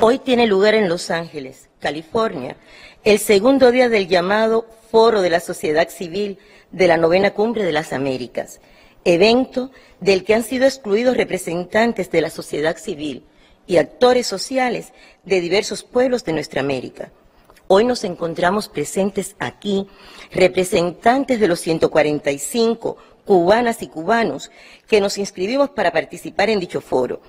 Hoy tiene lugar en Los Ángeles, California, el segundo día del llamado Foro de la Sociedad Civil de la Novena Cumbre de las Américas, evento del que han sido excluidos representantes de la sociedad civil y actores sociales de diversos pueblos de nuestra América. Hoy nos encontramos presentes aquí representantes de los 145 cubanas y cubanos que nos inscribimos para participar en dicho foro.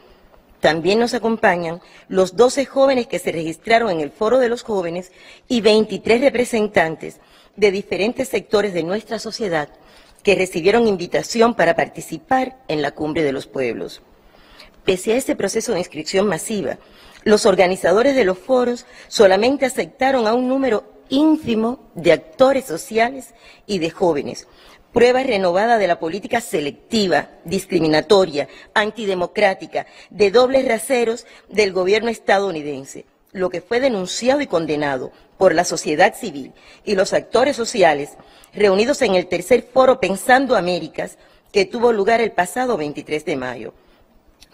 También nos acompañan los 12 jóvenes que se registraron en el Foro de los Jóvenes y 23 representantes de diferentes sectores de nuestra sociedad que recibieron invitación para participar en la Cumbre de los Pueblos. Pese a este proceso de inscripción masiva, los organizadores de los foros solamente aceptaron a un número ínfimo de actores sociales y de jóvenes, prueba renovada de la política selectiva, discriminatoria, antidemocrática, de dobles raseros del gobierno estadounidense, lo que fue denunciado y condenado por la sociedad civil y los actores sociales reunidos en el tercer foro Pensando Américas, que tuvo lugar el pasado 23 de mayo.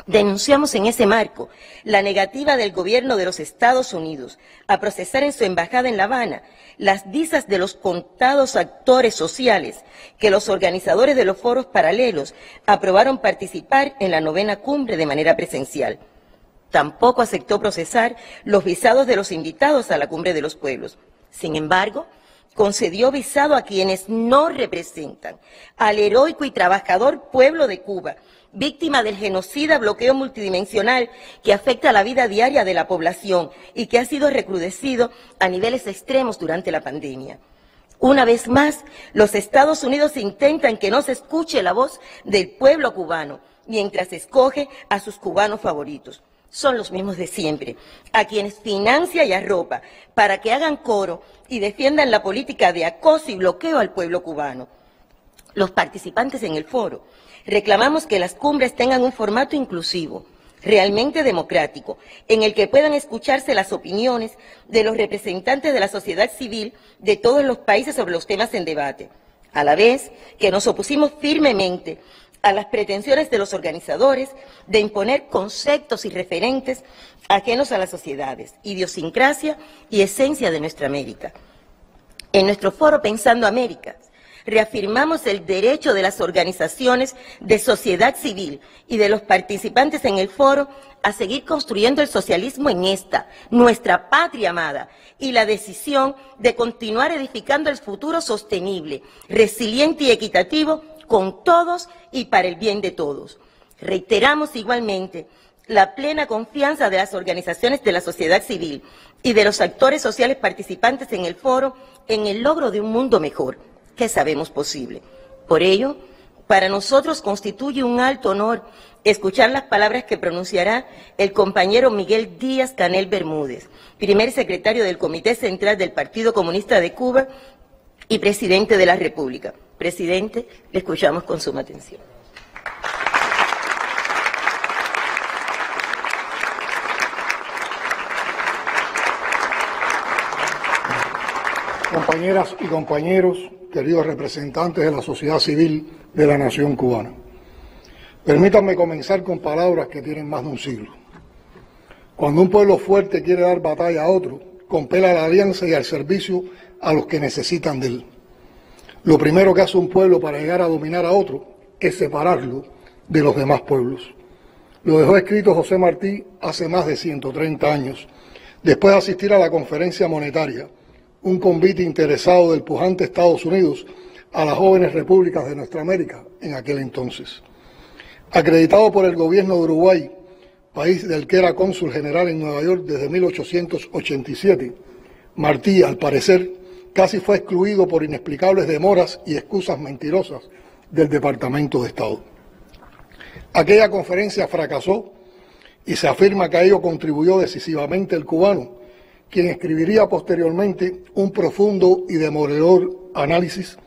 Denunciamos en ese marco la negativa del gobierno de los Estados Unidos a procesar en su embajada en La Habana las visas de los contados actores sociales que los organizadores de los foros paralelos aprobaron participar en la novena cumbre de manera presencial. Tampoco aceptó procesar los visados de los invitados a la Cumbre de los Pueblos. Sin embargo, concedió visado a quienes no representan al heroico y trabajador pueblo de Cuba, víctima del genocida bloqueo multidimensional que afecta la vida diaria de la población y que ha sido recrudecido a niveles extremos durante la pandemia. Una vez más, los Estados Unidos intentan que no se escuche la voz del pueblo cubano, mientras escoge a sus cubanos favoritos. Son los mismos de siempre, a quienes financia y arropa para que hagan coro y defiendan la política de acoso y bloqueo al pueblo cubano. Los participantes en el foro reclamamos que las cumbres tengan un formato inclusivo, realmente democrático, en el que puedan escucharse las opiniones de los representantes de la sociedad civil de todos los países sobre los temas en debate, a la vez que nos opusimos firmemente a las pretensiones de los organizadores de imponer conceptos y referentes ajenos a las sociedades, idiosincrasia y esencia de nuestra América. En nuestro foro Pensando Américas, reafirmamos el derecho de las organizaciones de sociedad civil y de los participantes en el foro a seguir construyendo el socialismo en esta, nuestra patria amada, y la decisión de continuar edificando el futuro sostenible, resiliente y equitativo con todos y para el bien de todos. Reiteramos igualmente la plena confianza de las organizaciones de la sociedad civil y de los actores sociales participantes en el foro en el logro de un mundo mejor, que sabemos posible. Por ello, para nosotros constituye un alto honor escuchar las palabras que pronunciará el compañero Miguel Díaz-Canel Bermúdez, primer secretario del Comité Central del Partido Comunista de Cuba y presidente de la República. Presidente, le escuchamos con suma atención. Compañeras y compañeros, queridos representantes de la sociedad civil de la nación cubana, permítanme comenzar con palabras que tienen más de un siglo. Cuando un pueblo fuerte quiere dar batalla a otro, compela a la alianza y al servicio a los que necesitan de él. Lo primero que hace un pueblo para llegar a dominar a otro es separarlo de los demás pueblos. Lo dejó escrito José Martí hace más de 130 años, después de asistir a la conferencia monetaria, un convite interesado del pujante Estados Unidos a las jóvenes repúblicas de nuestra América en aquel entonces. Acreditado por el gobierno de Uruguay, país del que era cónsul general en Nueva York desde 1887, Martí, al parecer, casi fue excluido por inexplicables demoras y excusas mentirosas del Departamento de Estado. Aquella conferencia fracasó y se afirma que a ello contribuyó decisivamente el cubano, quien escribiría posteriormente un profundo y demoledor análisis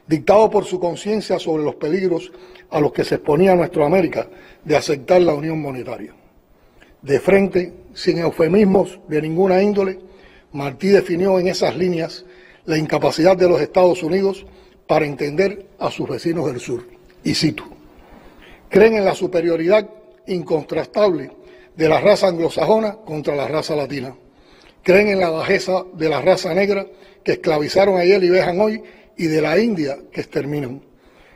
dictado por su conciencia sobre los peligros a los que se exponía nuestra América de aceptar la unión monetaria. De frente, sin eufemismos de ninguna índole, Martí definió en esas líneas la incapacidad de los Estados Unidos para entender a sus vecinos del sur. Y cito: creen en la superioridad incontrastable de la raza anglosajona contra la raza latina. Creen en la bajeza de la raza negra que esclavizaron ayer y vejan hoy, y de la India que exterminan.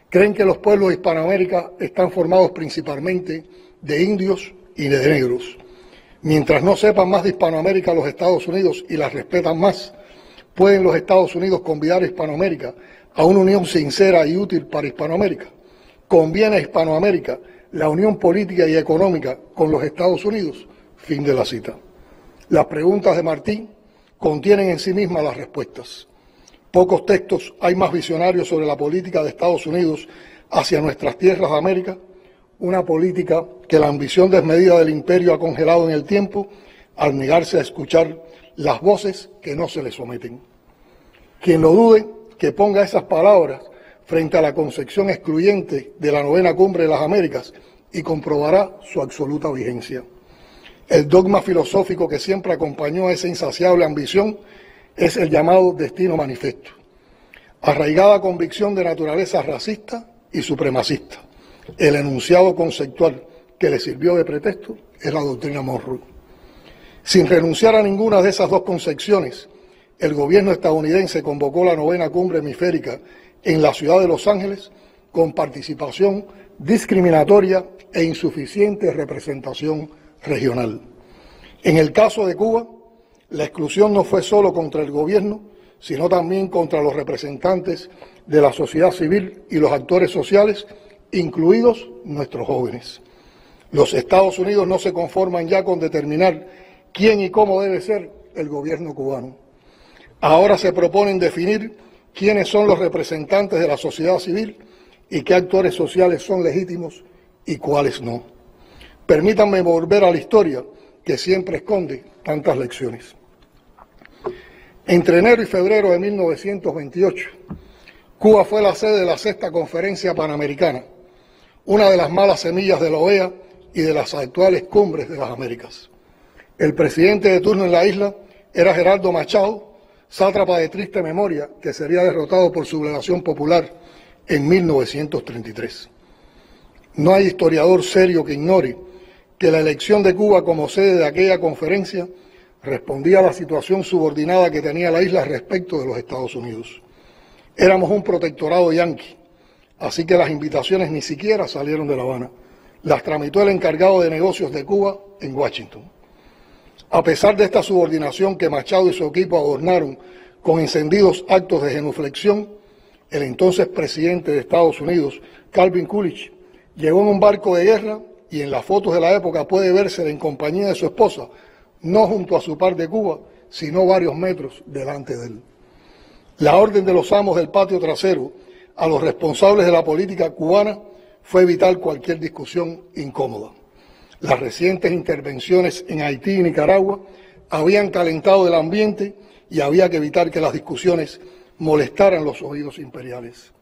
Creen que los pueblos de Hispanoamérica están formados principalmente de indios y de negros. Mientras no sepan más de Hispanoamérica los Estados Unidos y las respetan más, pueden los Estados Unidos convidar a Hispanoamérica a una unión sincera y útil para Hispanoamérica. ¿Conviene a Hispanoamérica la unión política y económica con los Estados Unidos? Fin de la cita. Las preguntas de Martí contienen en sí mismas las respuestas. Pocos textos hay más visionarios sobre la política de Estados Unidos hacia nuestras tierras de América, una política que la ambición desmedida del imperio ha congelado en el tiempo al negarse a escuchar las voces que no se le someten. Quien lo dude, que ponga esas palabras frente a la concepción excluyente de la novena cumbre de las Américas y comprobará su absoluta vigencia. El dogma filosófico que siempre acompañó a esa insaciable ambición es el llamado destino manifiesto, arraigada convicción de naturaleza racista y supremacista. El enunciado conceptual que le sirvió de pretexto es la doctrina Monroe. Sin renunciar a ninguna de esas dos concepciones, el gobierno estadounidense convocó la novena cumbre hemisférica en la ciudad de Los Ángeles con participación discriminatoria e insuficiente representación regional. En el caso de Cuba, la exclusión no fue solo contra el gobierno, sino también contra los representantes de la sociedad civil y los actores sociales, incluidos nuestros jóvenes. Los Estados Unidos no se conforman ya con determinar quién y cómo debe ser el gobierno cubano. Ahora se proponen definir quiénes son los representantes de la sociedad civil y qué actores sociales son legítimos y cuáles no. Permítanme volver a la historia, que siempre esconde tantas lecciones. Entre enero y febrero de 1928, Cuba fue la sede de la sexta Conferencia Panamericana, una de las malas semillas de la OEA y de las actuales cumbres de las Américas. El presidente de turno en la isla era Gerardo Machado, sátrapa de triste memoria que sería derrotado por sublevación popular en 1933. No hay historiador serio que ignore que la elección de Cuba como sede de aquella conferencia respondía a la situación subordinada que tenía la isla respecto de los Estados Unidos. Éramos un protectorado yanqui, así que las invitaciones ni siquiera salieron de La Habana. Las tramitó el encargado de negocios de Cuba en Washington. A pesar de esta subordinación que Machado y su equipo adornaron con encendidos actos de genuflexión, el entonces presidente de Estados Unidos, Calvin Coolidge, llegó en un barco de guerra y en las fotos de la época puede verse en compañía de su esposa, no junto a su par de Cuba, sino varios metros delante de él. La orden de los amos del patio trasero a los responsables de la política cubana fue evitar cualquier discusión incómoda. Las recientes intervenciones en Haití y Nicaragua habían calentado el ambiente y había que evitar que las discusiones molestaran los oídos imperiales.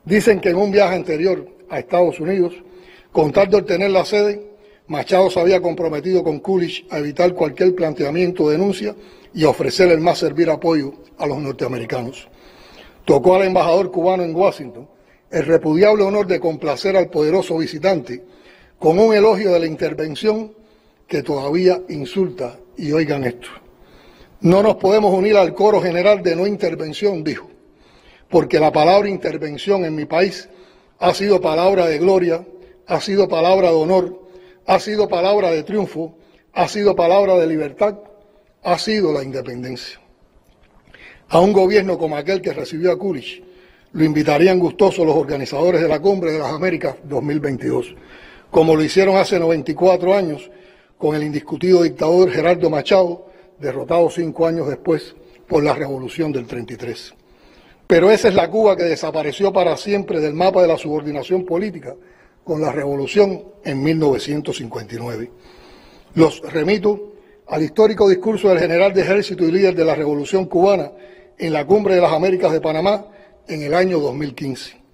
Dicen que en un viaje anterior a Estados Unidos, con tal de obtener la sede, Machado se había comprometido con Coolidge a evitar cualquier planteamiento o denuncia y a ofrecer el más servir apoyo a los norteamericanos. Tocó al embajador cubano en Washington el repudiable honor de complacer al poderoso visitante con un elogio de la intervención que todavía insulta, y oigan esto: no nos podemos unir al coro general de no intervención, dijo, porque la palabra intervención en mi país ha sido palabra de gloria, ha sido palabra de honor, ha sido palabra de triunfo, ha sido palabra de libertad, ha sido la independencia. A un gobierno como aquel que recibió a Coolidge lo invitarían gustosos los organizadores de la Cumbre de las Américas 2022, como lo hicieron hace 94 años con el indiscutido dictador Gerardo Machado, derrotado 5 años después por la Revolución del 33. Pero esa es la Cuba que desapareció para siempre del mapa de la subordinación política con la Revolución en 1959. Los remito al histórico discurso del general de ejército y líder de la Revolución cubana en la Cumbre de las Américas de Panamá en el año 2015.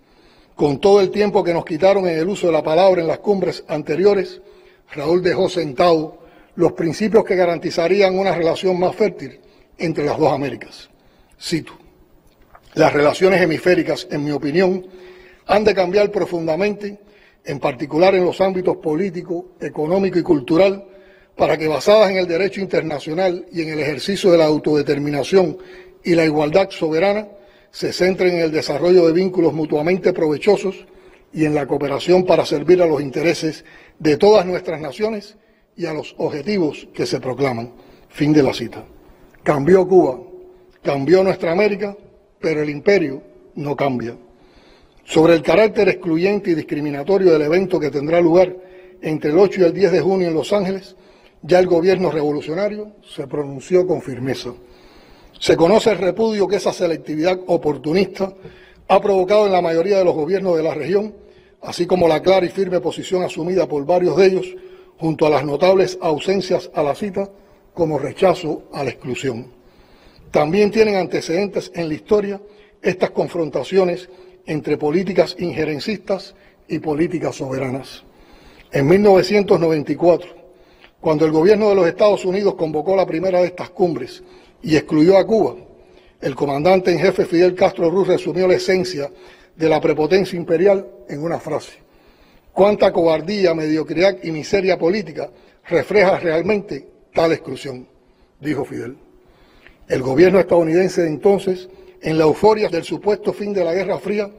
Con todo el tiempo que nos quitaron en el uso de la palabra en las cumbres anteriores, Raúl dejó sentado los principios que garantizarían una relación más fértil entre las dos Américas. Cito: las relaciones hemisféricas, en mi opinión, han de cambiar profundamente, en particular en los ámbitos político, económico y cultural, para que, basadas en el derecho internacional y en el ejercicio de la autodeterminación y la igualdad soberana, se centren en el desarrollo de vínculos mutuamente provechosos y en la cooperación para servir a los intereses de todas nuestras naciones y a los objetivos que se proclaman. Fin de la cita. Cambió Cuba, cambió nuestra América, pero el imperio no cambia. Sobre el carácter excluyente y discriminatorio del evento que tendrá lugar entre el 8 y el 10 de junio en Los Ángeles, ya el gobierno revolucionario se pronunció con firmeza. Se conoce el repudio que esa selectividad oportunista ha provocado en la mayoría de los gobiernos de la región, así como la clara y firme posición asumida por varios de ellos, junto a las notables ausencias a la cita como rechazo a la exclusión. También tienen antecedentes en la historia estas confrontaciones entre políticas injerencistas y políticas soberanas. En 1994, cuando el gobierno de los Estados Unidos convocó la primera de estas cumbres y excluyó a Cuba, el comandante en jefe Fidel Castro Ruz resumió la esencia de la prepotencia imperial en una frase: ¿cuánta cobardía, mediocridad y miseria política refleja realmente tal exclusión?, dijo Fidel. El gobierno estadounidense de entonces, en la euforia del supuesto fin de la Guerra Fría,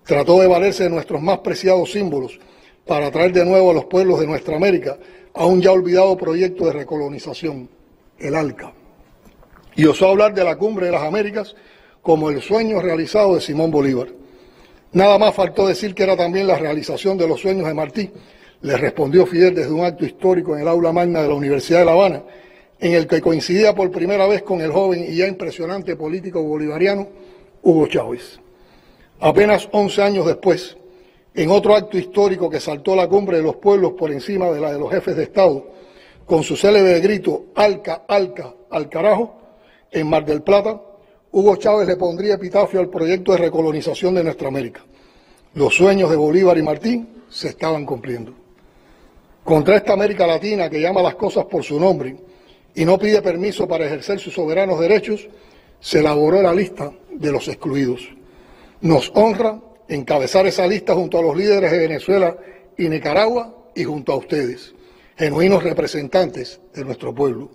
trató de valerse de nuestros más preciados símbolos para traer de nuevo a los pueblos de nuestra América a un ya olvidado proyecto de recolonización, el ALCA. Y osó hablar de la Cumbre de las Américas como el sueño realizado de Simón Bolívar. Nada más faltó decir que era también la realización de los sueños de Martí, le respondió Fidel desde un acto histórico en el aula magna de la Universidad de La Habana, en el que coincidía por primera vez con el joven y ya impresionante político bolivariano Hugo Chávez. Apenas 11 años después, en otro acto histórico que saltó la cumbre de los pueblos por encima de la de los jefes de Estado, con su célebre grito "Alca, Alca, al carajo", en Mar del Plata, Hugo Chávez le pondría epitafio al proyecto de recolonización de nuestra América. Los sueños de Bolívar y Martí se estaban cumpliendo. Contra esta América Latina que llama las cosas por su nombre y no pide permiso para ejercer sus soberanos derechos, se elaboró la lista de los excluidos. Nos honra encabezar esa lista junto a los líderes de Venezuela y Nicaragua y junto a ustedes, genuinos representantes de nuestro pueblo.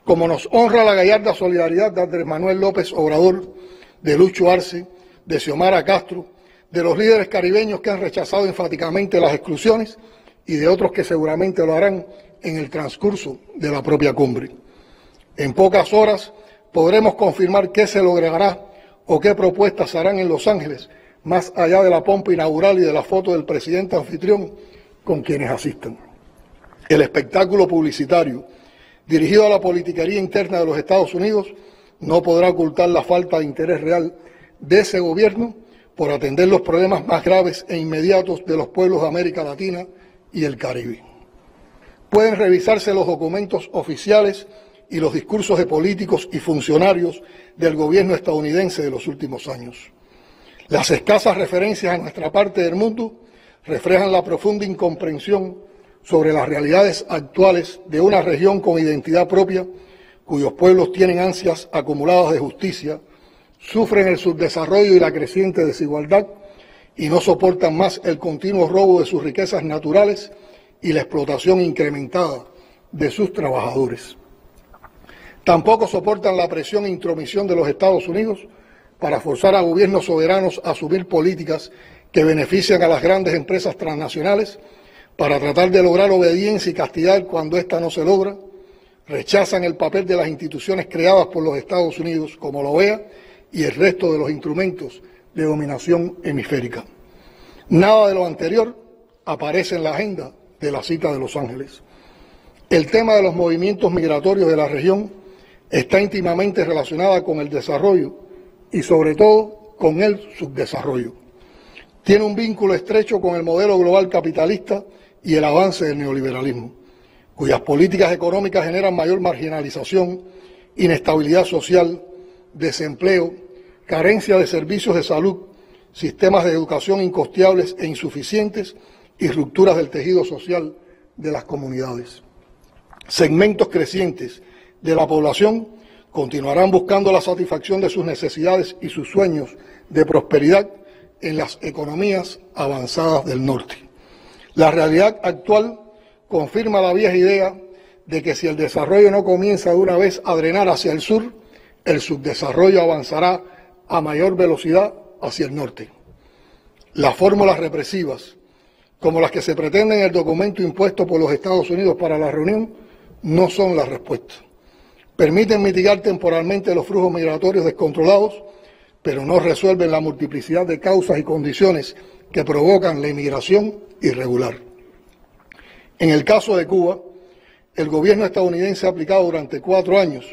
Como nos honra la gallarda solidaridad de Andrés Manuel López Obrador, de Lucho Arce, de Xiomara Castro, de los líderes caribeños que han rechazado enfáticamente las exclusiones y de otros que seguramente lo harán en el transcurso de la propia cumbre. En pocas horas podremos confirmar qué se logrará o qué propuestas se harán en Los Ángeles, más allá de la pompa inaugural y de la foto del presidente anfitrión con quienes asistan. El espectáculo publicitario dirigido a la politiquería interna de los Estados Unidos no podrá ocultar la falta de interés real de ese gobierno por atender los problemas más graves e inmediatos de los pueblos de América Latina y el Caribe. Pueden revisarse los documentos oficiales y los discursos de políticos y funcionarios del gobierno estadounidense de los últimos años. Las escasas referencias a nuestra parte del mundo reflejan la profunda incomprensión sobre las realidades actuales de una región con identidad propia, cuyos pueblos tienen ansias acumuladas de justicia, sufren el subdesarrollo y la creciente desigualdad y no soportan más el continuo robo de sus riquezas naturales y la explotación incrementada de sus trabajadores. Tampoco soportan la presión e intromisión de los Estados Unidos para forzar a gobiernos soberanos a asumir políticas que benefician a las grandes empresas transnacionales para tratar de lograr obediencia y castidad cuando ésta no se logra, rechazan el papel de las instituciones creadas por los Estados Unidos como la OEA y el resto de los instrumentos de dominación hemisférica. Nada de lo anterior aparece en la agenda de la cita de Los Ángeles. El tema de los movimientos migratorios de la región está íntimamente relacionada con el desarrollo y sobre todo con el subdesarrollo. Tiene un vínculo estrecho con el modelo global capitalista y el avance del neoliberalismo, cuyas políticas económicas generan mayor marginalización, inestabilidad social, desempleo, carencia de servicios de salud, sistemas de educación incosteables e insuficientes y rupturas del tejido social de las comunidades. Segmentos crecientes de la población continuarán buscando la satisfacción de sus necesidades y sus sueños de prosperidad en las economías avanzadas del norte. La realidad actual confirma la vieja idea de que si el desarrollo no comienza de una vez a drenar hacia el sur, el subdesarrollo avanzará a mayor velocidad hacia el norte. Las fórmulas represivas, como las que se pretenden en el documento impuesto por los Estados Unidos para la reunión, no son la respuesta. Permiten mitigar temporalmente los flujos migratorios descontrolados, pero no resuelven la multiplicidad de causas y condiciones que provocan la inmigración irregular. En el caso de Cuba, el gobierno estadounidense ha aplicado durante 4 años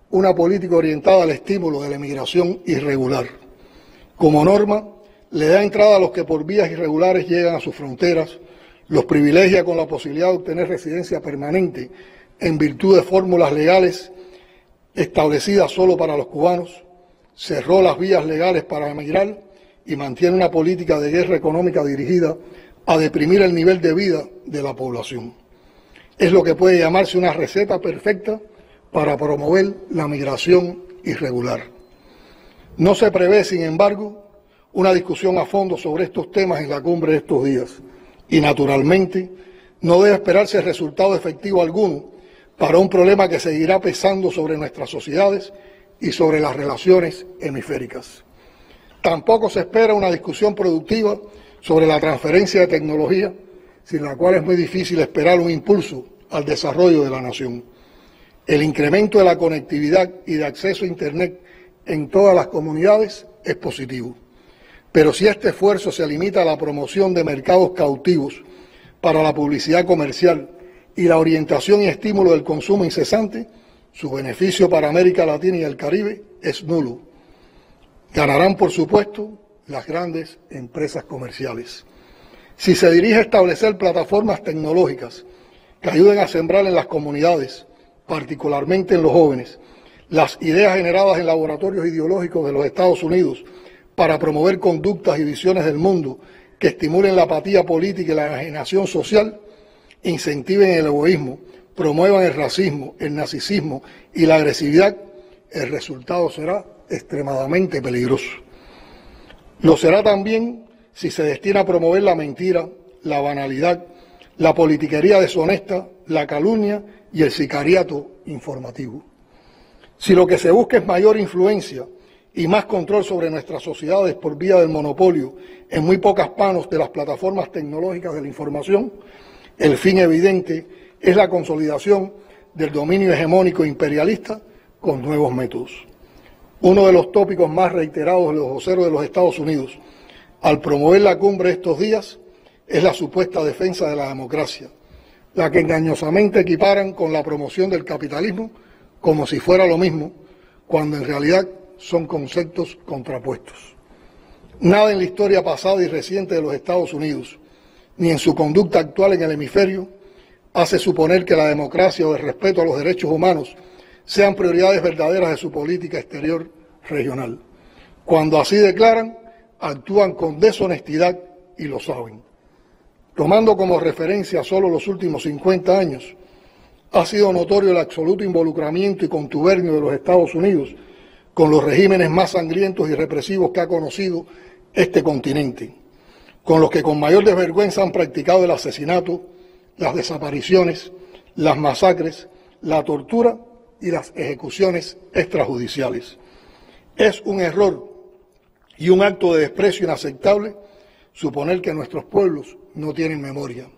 una política orientada al estímulo de la inmigración irregular. Como norma, le da entrada a los que por vías irregulares llegan a sus fronteras, los privilegia con la posibilidad de obtener residencia permanente en virtud de fórmulas legales establecidas solo para los cubanos, cerró las vías legales para emigrar y mantiene una política de guerra económica dirigida a deprimir el nivel de vida de la población. Es lo que puede llamarse una receta perfecta para promover la migración irregular. No se prevé, sin embargo, una discusión a fondo sobre estos temas en la cumbre de estos días y, naturalmente, no debe esperarse resultado efectivo alguno para un problema que seguirá pesando sobre nuestras sociedades y sobre las relaciones hemisféricas. Tampoco se espera una discusión productiva sobre la transferencia de tecnología, sin la cual es muy difícil esperar un impulso al desarrollo de la nación. El incremento de la conectividad y de acceso a Internet en todas las comunidades es positivo. Pero si este esfuerzo se limita a la promoción de mercados cautivos para la publicidad comercial y la orientación y estímulo del consumo incesante, su beneficio para América Latina y el Caribe es nulo. Ganarán, por supuesto, las grandes empresas comerciales. Si se dirige a establecer plataformas tecnológicas que ayuden a sembrar en las comunidades, particularmente en los jóvenes, las ideas generadas en laboratorios ideológicos de los Estados Unidos para promover conductas y visiones del mundo que estimulen la apatía política y la enajenación social, incentiven el egoísmo, promuevan el racismo, el narcisismo y la agresividad, el resultado será extremadamente peligroso. Lo será también si se destina a promover la mentira, la banalidad, la politiquería deshonesta, la calumnia y el sicariato informativo. Si lo que se busca es mayor influencia y más control sobre nuestras sociedades por vía del monopolio en muy pocas manos de las plataformas tecnológicas de la información, el fin evidente es la consolidación del dominio hegemónico imperialista con nuevos métodos. Uno de los tópicos más reiterados de los voceros de los Estados Unidos al promover la cumbre estos días es la supuesta defensa de la democracia, la que engañosamente equiparan con la promoción del capitalismo como si fuera lo mismo, cuando en realidad son conceptos contrapuestos. Nada en la historia pasada y reciente de los Estados Unidos, ni en su conducta actual en el hemisferio, hace suponer que la democracia o el respeto a los derechos humanos sean prioridades verdaderas de su política exterior regional. Cuando así declaran, actúan con deshonestidad y lo saben. Tomando como referencia solo los últimos 50 años, ha sido notorio el absoluto involucramiento y contubernio de los Estados Unidos con los regímenes más sangrientos y represivos que ha conocido este continente, con los que con mayor desvergüenza han practicado el asesinato, las desapariciones, las masacres, la tortura y las ejecuciones extrajudiciales. Es un error y un acto de desprecio inaceptable suponer que nuestros pueblos no tienen memoria.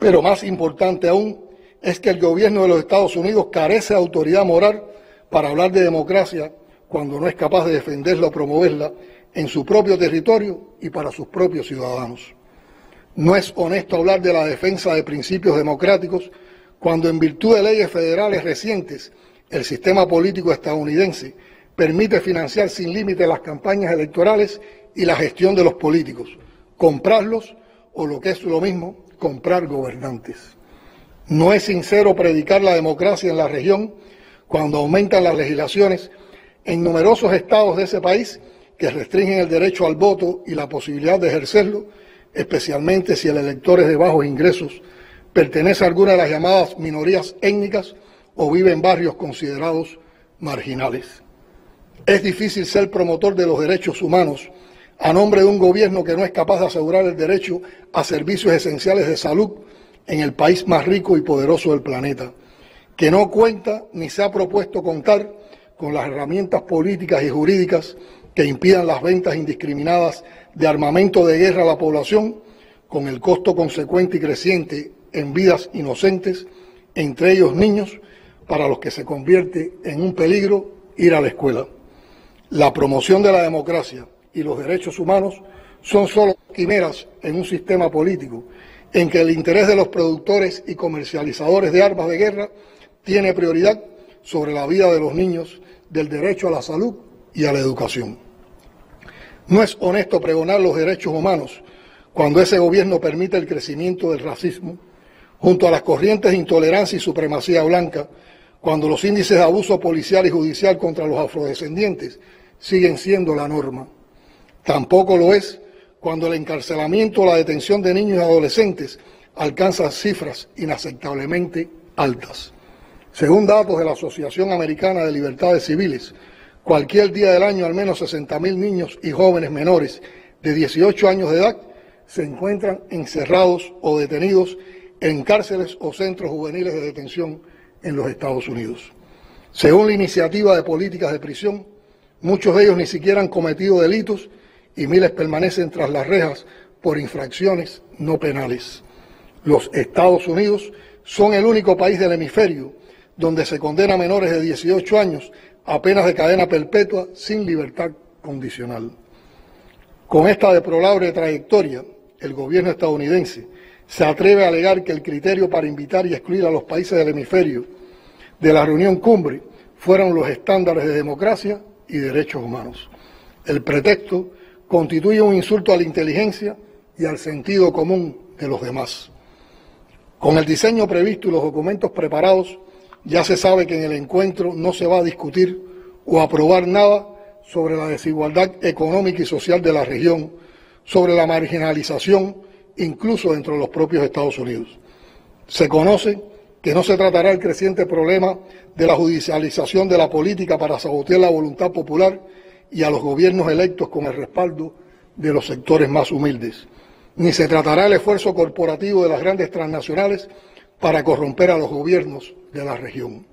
Pero más importante aún es que el gobierno de los Estados Unidos carece de autoridad moral para hablar de democracia cuando no es capaz de defenderla o promoverla en su propio territorio y para sus propios ciudadanos. No es honesto hablar de la defensa de principios democráticos cuando, en virtud de leyes federales recientes, el sistema político estadounidense permite financiar sin límite las campañas electorales y la gestión de los políticos, comprarlos o, lo que es lo mismo, comprar gobernantes. No es sincero predicar la democracia en la región cuando aumentan las legislaciones en numerosos estados de ese país que restringen el derecho al voto y la posibilidad de ejercerlo, especialmente si el elector es de bajos ingresos, pertenece a alguna de las llamadas minorías étnicas o vive en barrios considerados marginales. Es difícil ser promotor de los derechos humanos a nombre de un gobierno que no es capaz de asegurar el derecho a servicios esenciales de salud en el país más rico y poderoso del planeta, que no cuenta ni se ha propuesto contar con las herramientas políticas y jurídicas que impidan las ventas indiscriminadas de armamento de guerra a la población, con el costo consecuente y creciente en vidas inocentes, entre ellos niños, para los que se convierte en un peligro ir a la escuela. La promoción de la democracia y los derechos humanos son solo quimeras en un sistema político en que el interés de los productores y comercializadores de armas de guerra tiene prioridad sobre la vida de los niños, del derecho a la salud y a la educación. No es honesto pregonar los derechos humanos cuando ese gobierno permite el crecimiento del racismo, junto a las corrientes de intolerancia y supremacía blanca, cuando los índices de abuso policial y judicial contra los afrodescendientes siguen siendo la norma. Tampoco lo es cuando el encarcelamiento o la detención de niños y adolescentes alcanza cifras inaceptablemente altas. Según datos de la Asociación Americana de Libertades Civiles, cualquier día del año al menos 60.000 niños y jóvenes menores de 18 años de edad se encuentran encerrados o detenidos en cárceles o centros juveniles de detención en los Estados Unidos. Según la Iniciativa de Políticas de Prisión, muchos de ellos ni siquiera han cometido delitos y miles permanecen tras las rejas por infracciones no penales. Los Estados Unidos son el único país del hemisferio donde se condena a menores de 18 años a penas de cadena perpetua sin libertad condicional. Con esta deplorable trayectoria, el gobierno estadounidense se atreve a alegar que el criterio para invitar y excluir a los países del hemisferio de la reunión cumbre fueron los estándares de democracia y derechos humanos. El pretexto constituye un insulto a la inteligencia y al sentido común de los demás. Con el diseño previsto y los documentos preparados, ya se sabe que en el encuentro no se va a discutir o aprobar nada sobre la desigualdad económica y social de la región, sobre la marginalización, incluso dentro de los propios Estados Unidos. Se conoce que no se tratará el creciente problema de la judicialización de la política para sabotear la voluntad popular y a los gobiernos electos con el respaldo de los sectores más humildes. Ni se tratará el esfuerzo corporativo de las grandes transnacionales para corromper a los gobiernos de la región.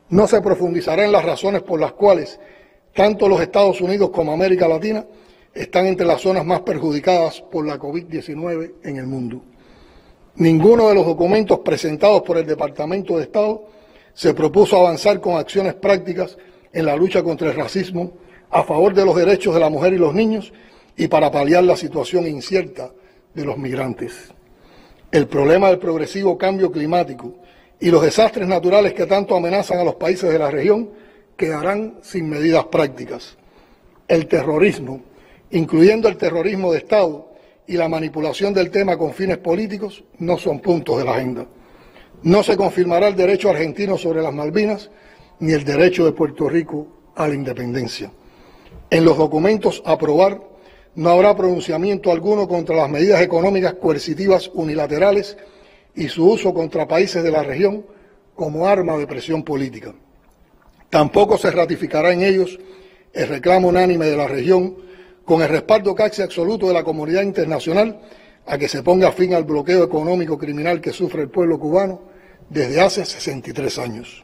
No se profundizará en las razones por las cuales tanto los Estados Unidos como América Latina están entre las zonas más perjudicadas por la COVID-19 en el mundo. Ninguno de los documentos presentados por el Departamento de Estado se propuso avanzar con acciones prácticas en la lucha contra el racismo, a favor de los derechos de la mujer y los niños y para paliar la situación incierta de los migrantes. El problema del progresivo cambio climático y los desastres naturales que tanto amenazan a los países de la región quedarán sin medidas prácticas. El terrorismo, incluyendo el terrorismo de Estado y la manipulación del tema con fines políticos, no son puntos de la agenda. No se confirmará el derecho argentino sobre las Malvinas ni el derecho de Puerto Rico a la independencia. En los documentos a aprobar no habrá pronunciamiento alguno contra las medidas económicas coercitivas unilaterales y su uso contra países de la región como arma de presión política. Tampoco se ratificará en ellos el reclamo unánime de la región, con el respaldo casi absoluto de la comunidad internacional, a que se ponga fin al bloqueo económico criminal que sufre el pueblo cubano desde hace 63 años.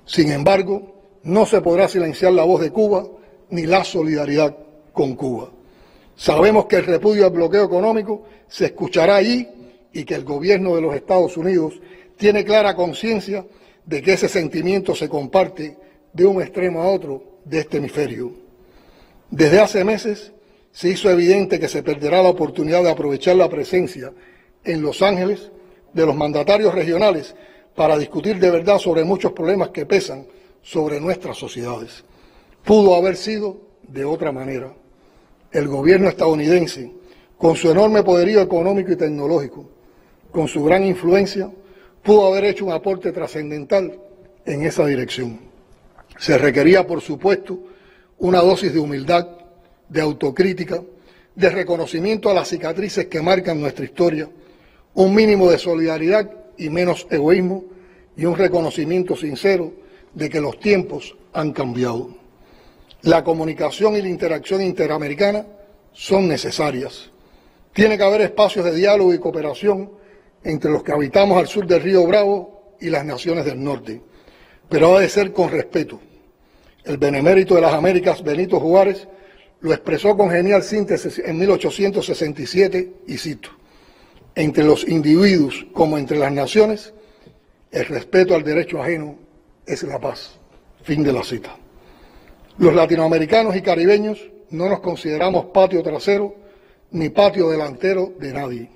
Sin embargo, no se podrá silenciar la voz de Cuba ni la solidaridad con Cuba. Sabemos que el repudio al bloqueo económico se escuchará allí y que el gobierno de los Estados Unidos tiene clara conciencia de que ese sentimiento se comparte de un extremo a otro de este hemisferio. Desde hace meses se hizo evidente que se perderá la oportunidad de aprovechar la presencia en Los Ángeles de los mandatarios regionales para discutir de verdad sobre muchos problemas que pesan sobre nuestras sociedades. Pudo haber sido de otra manera. El gobierno estadounidense, con su enorme poderío económico y tecnológico, con su gran influencia, pudo haber hecho un aporte trascendental en esa dirección. Se requería, por supuesto, una dosis de humildad, de autocrítica, de reconocimiento a las cicatrices que marcan nuestra historia, un mínimo de solidaridad y menos egoísmo, y un reconocimiento sincero de que los tiempos han cambiado. La comunicación y la interacción interamericana son necesarias. Tiene que haber espacios de diálogo y cooperación entre los que habitamos al sur del río Bravo y las naciones del norte, pero ha de ser con respeto. El benemérito de las Américas, Benito Juárez, lo expresó con genial síntesis en 1867, y cito: entre los individuos como entre las naciones, el respeto al derecho ajeno es la paz. Fin de la cita. Los latinoamericanos y caribeños no nos consideramos patio trasero ni patio delantero de nadie.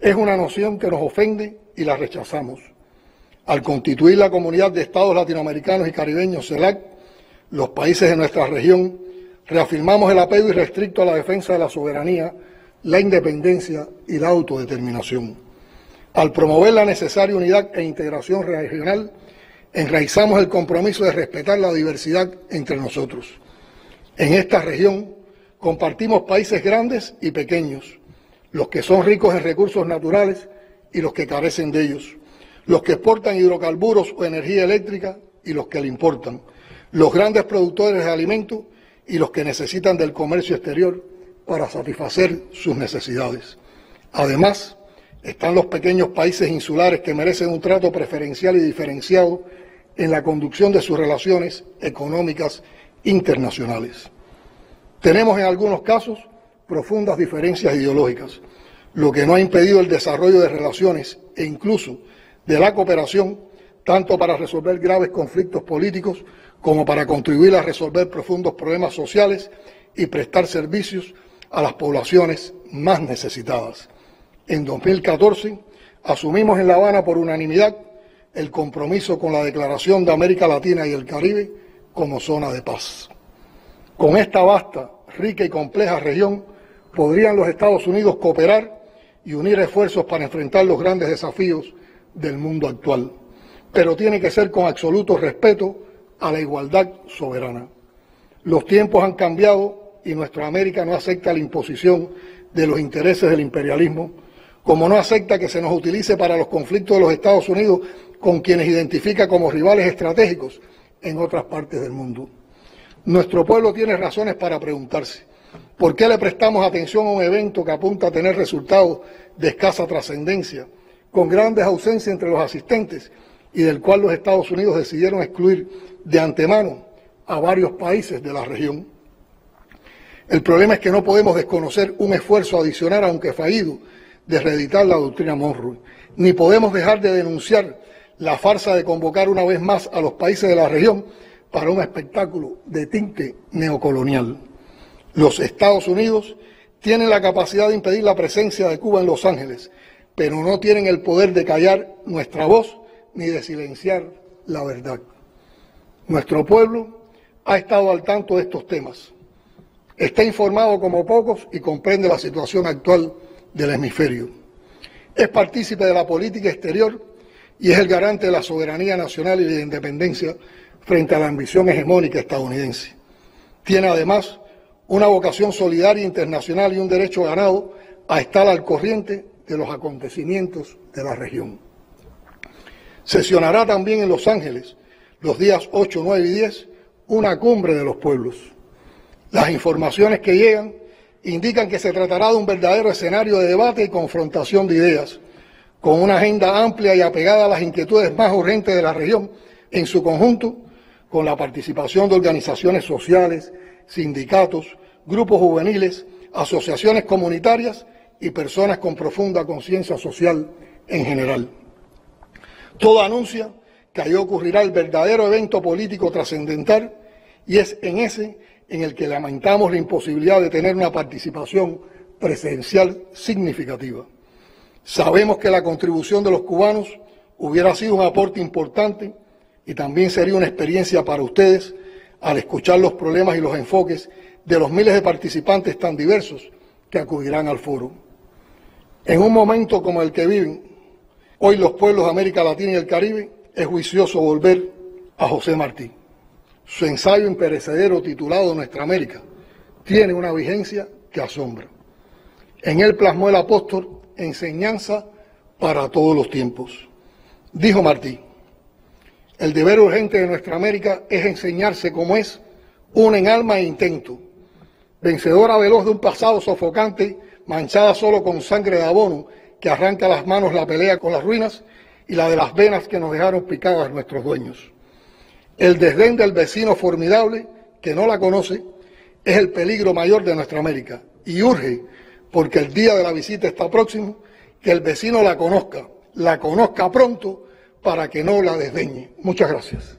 Es una noción que nos ofende y la rechazamos. Al constituir la Comunidad de Estados Latinoamericanos y Caribeños, CELAC, los países de nuestra región reafirmamos el apego irrestricto a la defensa de la soberanía, la independencia y la autodeterminación. Al promover la necesaria unidad e integración regional, enraizamos el compromiso de respetar la diversidad entre nosotros. En esta región compartimos países grandes y pequeños, los que son ricos en recursos naturales y los que carecen de ellos, los que exportan hidrocarburos o energía eléctrica y los que la importan, los grandes productores de alimentos y los que necesitan del comercio exterior para satisfacer sus necesidades. Además, están los pequeños países insulares que merecen un trato preferencial y diferenciado en la conducción de sus relaciones económicas internacionales. Tenemos en algunos casos profundas diferencias ideológicas, lo que no ha impedido el desarrollo de relaciones e incluso de la cooperación, tanto para resolver graves conflictos políticos como para contribuir a resolver profundos problemas sociales y prestar servicios a las poblaciones más necesitadas. En 2014 asumimos en La Habana por unanimidad el compromiso con la Declaración de América Latina y el Caribe como zona de paz. Con esta vasta, rica y compleja región podrían los Estados Unidos cooperar y unir esfuerzos para enfrentar los grandes desafíos del mundo actual, pero tiene que ser con absoluto respeto a la igualdad soberana. Los tiempos han cambiado y nuestra América no acepta la imposición de los intereses del imperialismo, como no acepta que se nos utilice para los conflictos de los Estados Unidos con quienes identifica como rivales estratégicos en otras partes del mundo. Nuestro pueblo tiene razones para preguntarse: ¿por qué le prestamos atención a un evento que apunta a tener resultados de escasa trascendencia, con grandes ausencias entre los asistentes y del cual los Estados Unidos decidieron excluir de antemano a varios países de la región? El problema es que no podemos desconocer un esfuerzo adicional, aunque fallido, de reeditar la doctrina Monroe, ni podemos dejar de denunciar la farsa de convocar una vez más a los países de la región para un espectáculo de tinte neocolonial. Los Estados Unidos tienen la capacidad de impedir la presencia de Cuba en Los Ángeles, pero no tienen el poder de callar nuestra voz ni de silenciar la verdad. Nuestro pueblo ha estado al tanto de estos temas, está informado como pocos y comprende la situación actual del hemisferio. Es partícipe de la política exterior y es el garante de la soberanía nacional y de la independencia frente a la ambición hegemónica estadounidense. Tiene además una vocación solidaria internacional y un derecho ganado a estar al corriente de los acontecimientos de la región. Sesionará también en Los Ángeles los días 8, 9 y 10 una cumbre de los pueblos. Las informaciones que llegan indican que se tratará de un verdadero escenario de debate y confrontación de ideas, con una agenda amplia y apegada a las inquietudes más urgentes de la región en su conjunto, con la participación de organizaciones sociales, sindicatos, grupos juveniles, asociaciones comunitarias y personas con profunda conciencia social en general. Todo anuncia que allí ocurrirá el verdadero evento político trascendental y es en ese en el que lamentamos la imposibilidad de tener una participación presencial significativa. Sabemos que la contribución de los cubanos hubiera sido un aporte importante y también sería una experiencia para ustedes al escuchar los problemas y los enfoques de los miles de participantes tan diversos que acudirán al foro. En un momento como el que viven hoy los pueblos de América Latina y el Caribe, es juicioso volver a José Martí. Su ensayo imperecedero titulado Nuestra América tiene una vigencia que asombra. En él plasmó el apóstol enseñanza para todos los tiempos. Dijo Martí: el deber urgente de nuestra América es enseñarse como es, una en alma e intento, vencedora veloz de un pasado sofocante, manchada solo con sangre de abono que arranca a las manos la pelea con las ruinas y la de las venas que nos dejaron picadas nuestros dueños. El desdén del vecino formidable que no la conoce es el peligro mayor de nuestra América y urge, porque el día de la visita está próximo, que el vecino la conozca pronto para que no la desdeñe. Muchas gracias.